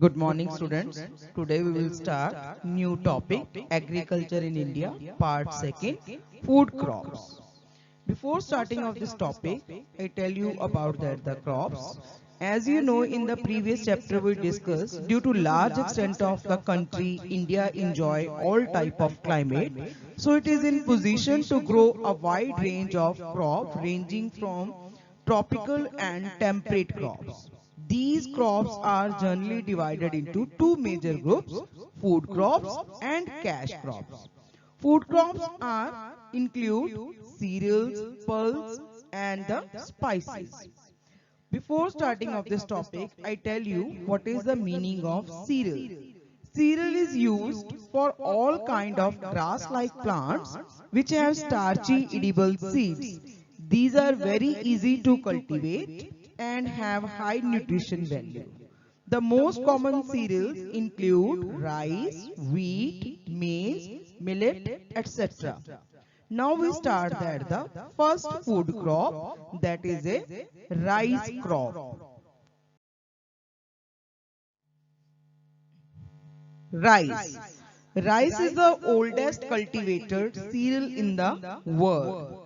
Good morning, students. Today we will start new topic, agriculture in India, part second, food crops. Before starting of this topic, I tell you about the crops. As you know, in the previous chapter we discussed, due to large extent of the country, India enjoy all type of climate. So it is in position to grow a wide range of crop ranging from tropical and temperate crops. These crops are generally divided into two major groups, food crops and cash crops. Food crops are include cereals, pulse and the spices. Before starting of this topic, I tell you what is the meaning of cereal. Cereal is used for all kind of grass-like plants which have starchy edible seeds. These are very easy to cultivate and have high nutrition value. The most common cereals include rice, wheat, maize, millet, etc. Now we start that the first food crop, that is a rice crop. Rice. Rice is the oldest cultivated cereal in the world.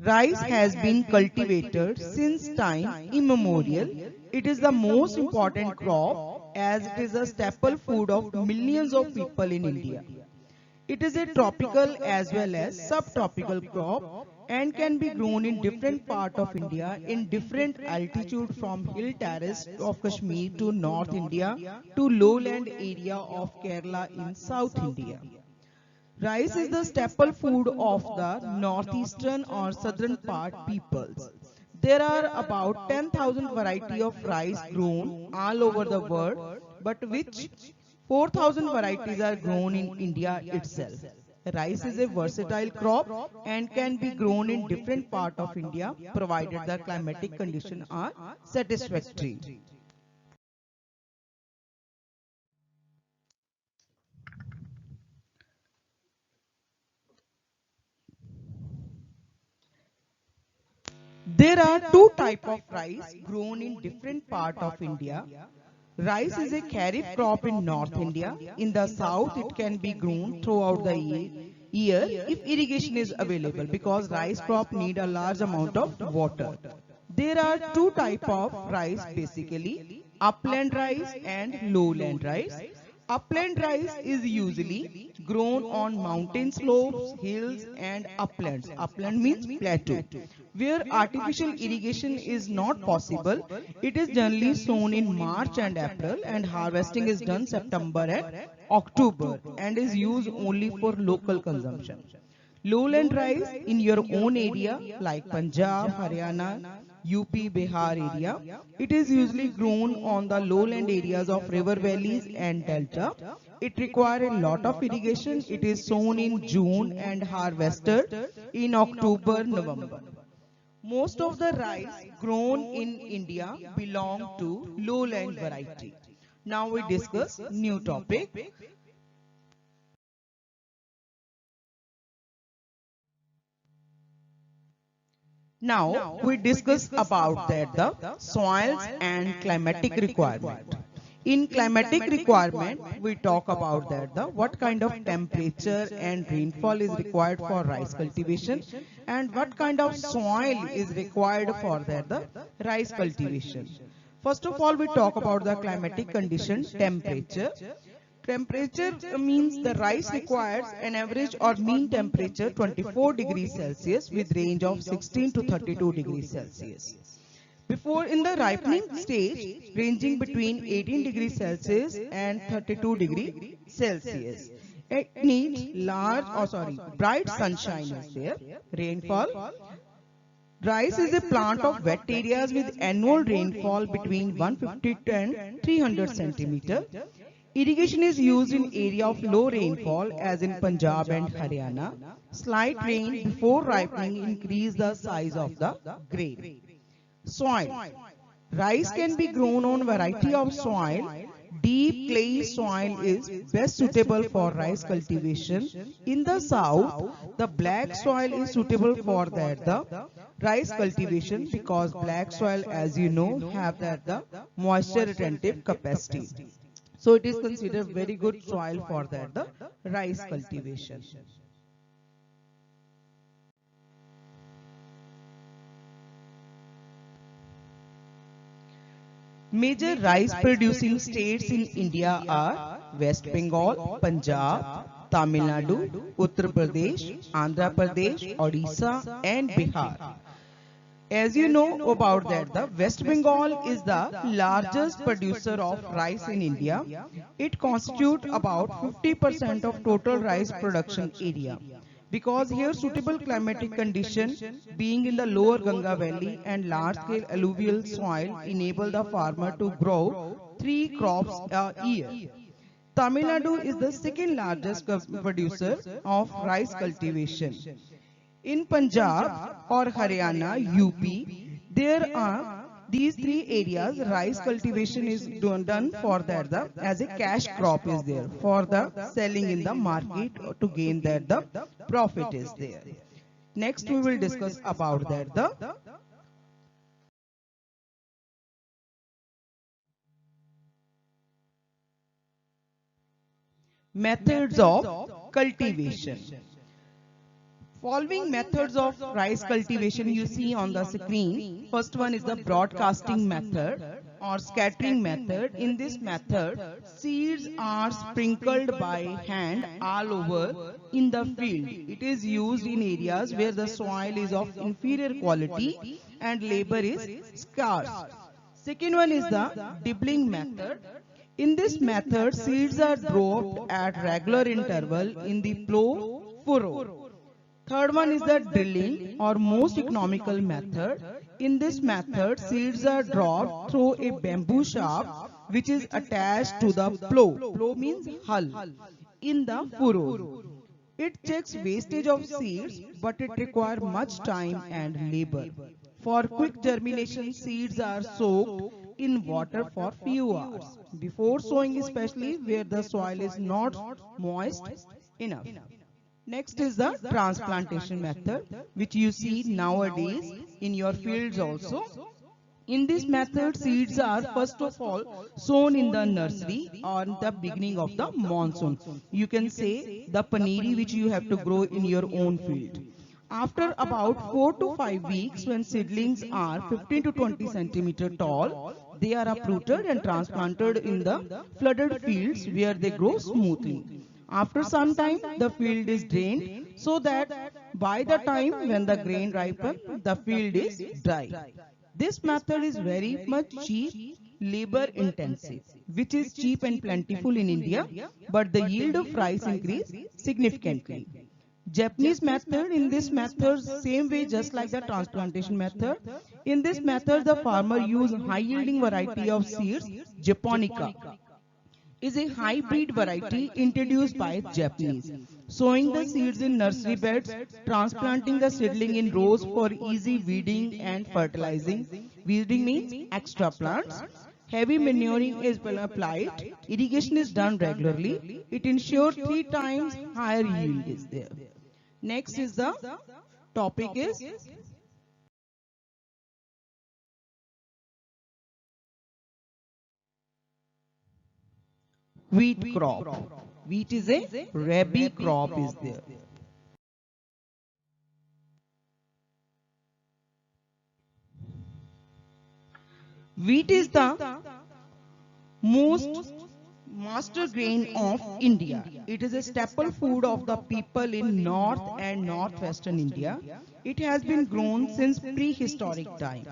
Rice has been cultivated since time immemorial. It is the most important crop as it is a staple food of millions of people in India. It is a tropical as well as subtropical crop and can be grown in different parts of India in different altitude from hill terrace of Kashmir to North India to lowland area of Kerala in South India. Rice is the staple food of the northeastern or southern part peoples. There are about 10,000 variety of rice grown all over the world, but which 4,000 varieties are grown in India itself. Rice is a versatile crop and can be grown in different parts of India provided the climatic conditions are satisfactory. There are two types of rice grown in different parts of India. Rice is a kharif crop in North India. In the south, it can be grown throughout the year if irrigation is available because rice crop need a large amount of water. There are two types of rice basically, upland rice and lowland rice. Upland rice is usually grown on mountain slopes, hills and uplands. Upland means plateau. Where artificial irrigation is not possible, it is generally sown in March and April and harvesting is done September and October and is used only for local consumption. Lowland rice in your own area like Punjab, Haryana, UP, Bihar area. It is usually grown on the lowland areas of river valleys and delta. It requires a lot of irrigation. It is sown in June and harvested in October, November. Most of the rice grown in India belong to lowland variety. Now we discuss new topic. Now we discuss about the soils and climatic requirement. In climatic requirement, we talk about the what kind of temperature and rainfall is required for rice cultivation and what kind of soil is required for the rice cultivation. First of all, we talk about the climatic condition, temperature. Temperature means the rice requires an average or mean temperature 24 degrees Celsius with range of 16 to 32 degrees Celsius. Before in the ripening stage, ranging between 18 degrees Celsius and 32 degrees Celsius. It needs bright sunshine is there, rainfall. Rice is a plant of wet areas with annual rainfall between 150 and 300 centimeter. Irrigation is used in area of low rainfall as in Punjab and Haryana. Slight rain before ripening increase the size of the grain. Soil. Rice can be grown on variety of soil. Deep clay soil is best suitable for rice cultivation. In the south, the black soil is suitable for the Rice cultivation, because black soil, as you know, have that the moisture retentive capacity. So it is considered very good soil for that the rice cultivation. Major rice producing states in India are West Bengal, Punjab, Tamil Nadu, Uttar Pradesh, Andhra Pradesh, Odisha and Bihar. As you know about that, the West Bengal is the largest producer of rice in India. It constitutes about 50% of total rice production area. Because here suitable climatic condition being in the lower Ganga valley and large scale alluvial soil enable the farmer to grow 3 crops a year. Tamil Nadu is the second largest producer of rice cultivation. In Punjab or Haryana, UP, there are these three areas. Rice cultivation is done for that as a cash crop is there for the selling in the market to gain that the profit is there. Next, we will discuss about that the methods of cultivation. Following methods of rice cultivation you see on the screen. First one is the broadcasting method or scattering method. In this method, seeds are sprinkled by hand all over in the field. It is used in areas where the soil is of inferior quality and labor is scarce. Second one is the dibbling method. In this method, seeds are dropped at regular interval in the plough furrow. Third one is the drilling or most economical method. In this method, seeds are dropped through a bamboo shaft which is attached to the plough. Plough means hull in the furrow. It checks wastage of seeds, but it requires much time and labor. For quick germination, seeds are soaked in water for few hours before sowing, especially where the soil is not moist enough. Next is the transplantation method, which you see nowadays in your fields also. In this method, seeds are first of all sown in the nursery on the beginning of the monsoon. You can say the paneeri which you have to grow in your own field. After about 4 to 5 weeks, when seedlings are 15 to 20 centimeter tall, they are uprooted and transplanted in the flooded fields where they grow smoothly. After some time, the field is drained so that by the time when the grain ripens, the field is dry. This method is very much cheap, labor intensive, which is cheap and plentiful in India, but the yield of rice increase significantly. Japanese method, in this method, same way just like the transplantation method. In this method, the farmer use high yielding variety of seeds, Japonica is a hybrid variety introduced by Japanese. Sowing the seeds in nursery beds, transplanting the seedling in rows for easy weeding and fertilizing. Weeding means extra plants. Heavy manuring is applied. Irrigation is done regularly. It ensures 3 times higher yield is there. Next is the topic is wheat crop. Wheat is a rabi crop is there. Wheat is the most master grain of India. It is a staple food of the people in North and Northwestern India. It has been grown since prehistoric time.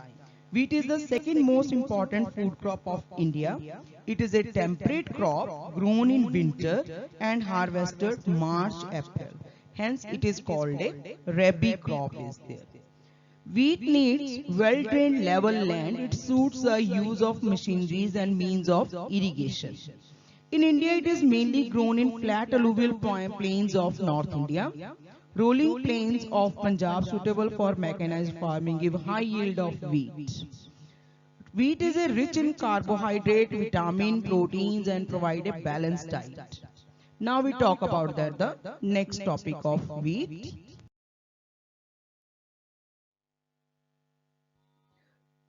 Wheat is the second most important food crop of India. It is a temperate crop grown in winter and harvested March-April. Hence, it is called a rabi crop is there. Wheat needs well-drained level land. It suits the use of machineries and means of irrigation. In India, it is mainly grown in flat alluvial plains of North India. Rolling plains of Punjab suitable for mechanized farming give high yield of wheat. Wheat is a rich in carbohydrate, vitamin, proteins and provide a balanced diet. Now we talk about the next topic of wheat.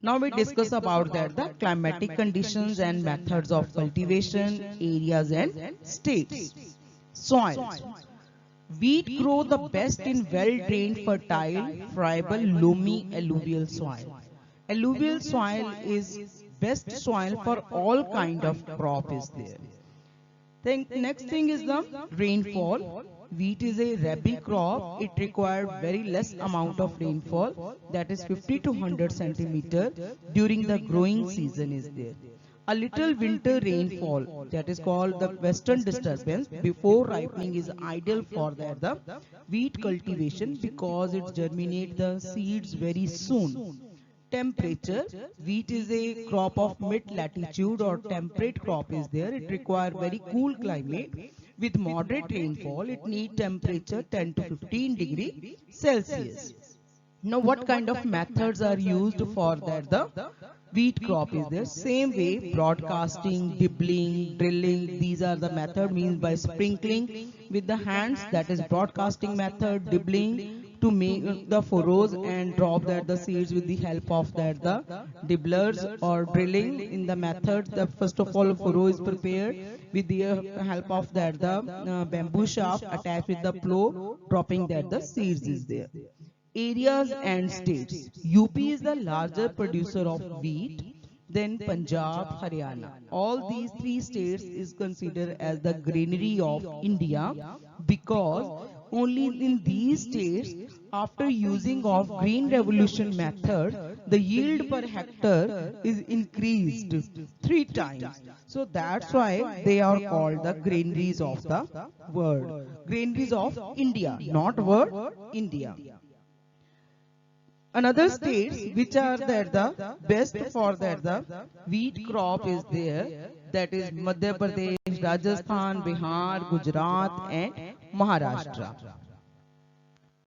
Now we discuss about that the climatic conditions and methods of cultivation, areas and states. Soils. Wheat grow the best in well-drained, fertile, friable, loamy alluvial soil. Alluvial soil is best soil for all kind of crop is there. Then next thing is the rainfall. Wheat is a rabi crop. It requires very less amount of rainfall, that is 50 to 100 centimeter during the growing season is there. A little winter rainfall, that is called the western disturbance, before ripening is ideal for the wheat cultivation because it germinates the seeds very soon. Temperature. Wheat is a crop of mid-latitude or temperate crop is there. It requires very cool climate. With moderate rainfall, it needs temperature 10 to 15 degree Celsius. Now what kind of methods are used for that the wheat crop is there? Same way, broadcasting, dibbling, drilling, these are the method means by sprinkling with the hands, that is broadcasting method, dibbling to make the furrows and drop that the seeds with the help of that the dibblers, or drilling in the method, the first of all furrow is prepared with the help of that the bamboo shaft attached with the plow, dropping that the seeds is there. Areas and states. UP is the larger producer of wheat, then Punjab, Haryana. All these three states is considered as the granary of India because only in these states, after using of green revolution method, the yield per hectare is increased 3 times. So that's why they are called the granaries of the world. Granaries of India, not world, India. Another states which are there the best for that the wheat crop is there, that is Madhya Pradesh, Rajasthan, Bihar, Gujarat and Maharashtra.